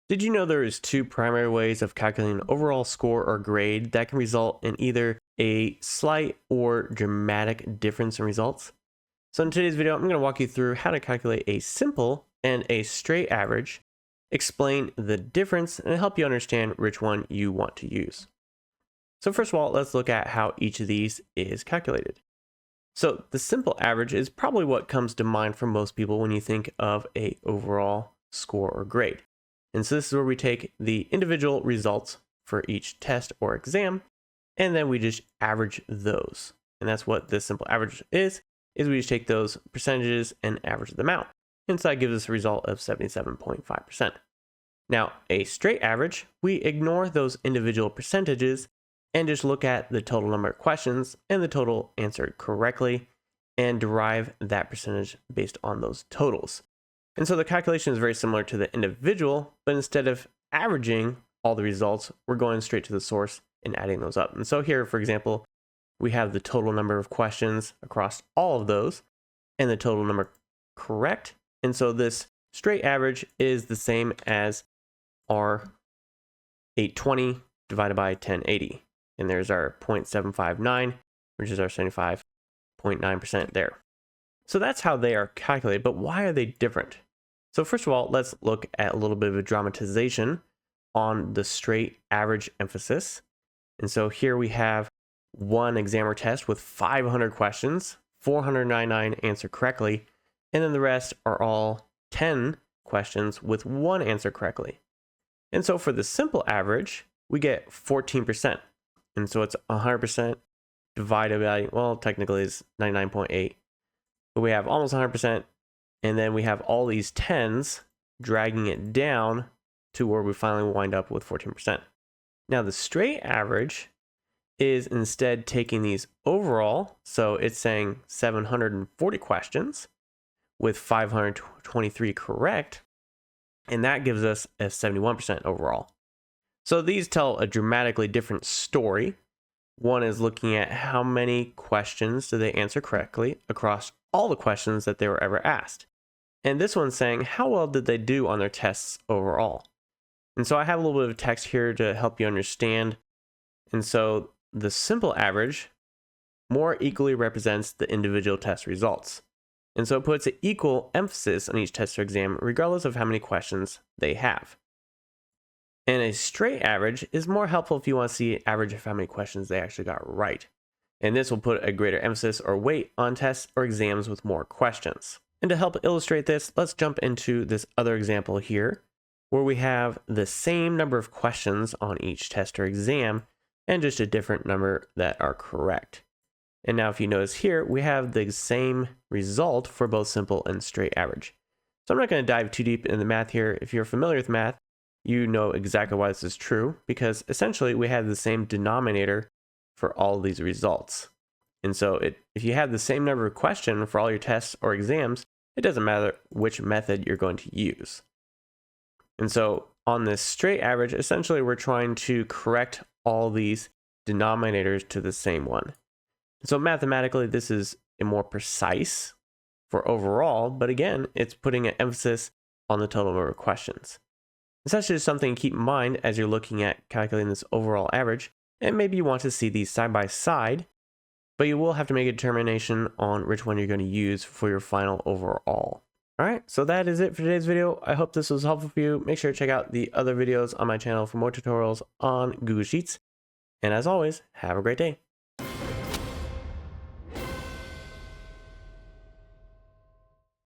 Did you know there is two primary ways of calculating overall score or grade that can result in either a slight or dramatic difference in results? So in today's video, I'm going to walk you through how to calculate a simple and a straight average, explain the difference, and help you understand which one you want to use. So first of all, let's look at how each of these is calculated. So the simple average is probably what comes to mind for most people when you think of a overall score or grade. And so this is where we take the individual results for each test or exam, and then we just average those. And that's what this simple average is we just take those percentages and average them out. And so that gives us a result of 77.5%. Now, a straight average, we ignore those individual percentages and just look at the total number of questions and the total answered correctly and derive that percentage based on those totals. And so the calculation is very similar to the individual, but instead of averaging all the results, we're going straight to the source and adding those up. And so here, for example, we have the total number of questions across all of those and the total number correct. And so this straight average is the same as our 820 divided by 1080. And there's our 0.759, which is our 75.9% there. So that's how they are calculated, but why are they different? So first of all, let's look at a little bit of a dramatization on the straight average emphasis. And so here we have one exam or test with 500 questions, 499 answer correctly, and then the rest are all 10 questions with one answer correctly. And so for the simple average, we get 14%. And so it's 100% divided by, well, technically it's 99.8, but we have almost 100%. And then we have all these tens dragging it down to where we finally wind up with 14%. Now the straight average is instead taking these overall. So it's saying 740 questions with 523 correct. And that gives us a 71% overall. So these tell a dramatically different story. One is looking at how many questions do they answer correctly across all the questions that they were ever asked. And this one's saying, how well did they do on their tests overall? And so I have a little bit of text here to help you understand. And so the simple average more equally represents the individual test results. And so it puts an equal emphasis on each test or exam, regardless of how many questions they have. And a straight average is more helpful if you want to see an average of how many questions they actually got right. And this will put a greater emphasis or weight on tests or exams with more questions. And to help illustrate this, let's jump into this other example here, where we have the same number of questions on each test or exam, and just a different number that are correct. And now if you notice here, we have the same result for both simple and straight average. So I'm not going to dive too deep into the math here. If you're familiar with math, you know exactly why this is true, because essentially we have the same denominator for all of these results. And so if you have the same number of questions for all your tests or exams, it doesn't matter which method you're going to use. And so on this straight average, essentially we're trying to correct all these denominators to the same one. And so mathematically, this is a more precise for overall, but again, it's putting an emphasis on the total number of questions. It's actually something to keep in mind as you're looking at calculating this overall average, and maybe you want to see these side by side, but you will have to make a determination on which one you're going to use for your final overall. All right, so that is it for today's video. I hope this was helpful for you. Make sure to check out the other videos on my channel for more tutorials on Google Sheets. And as always, have a great day.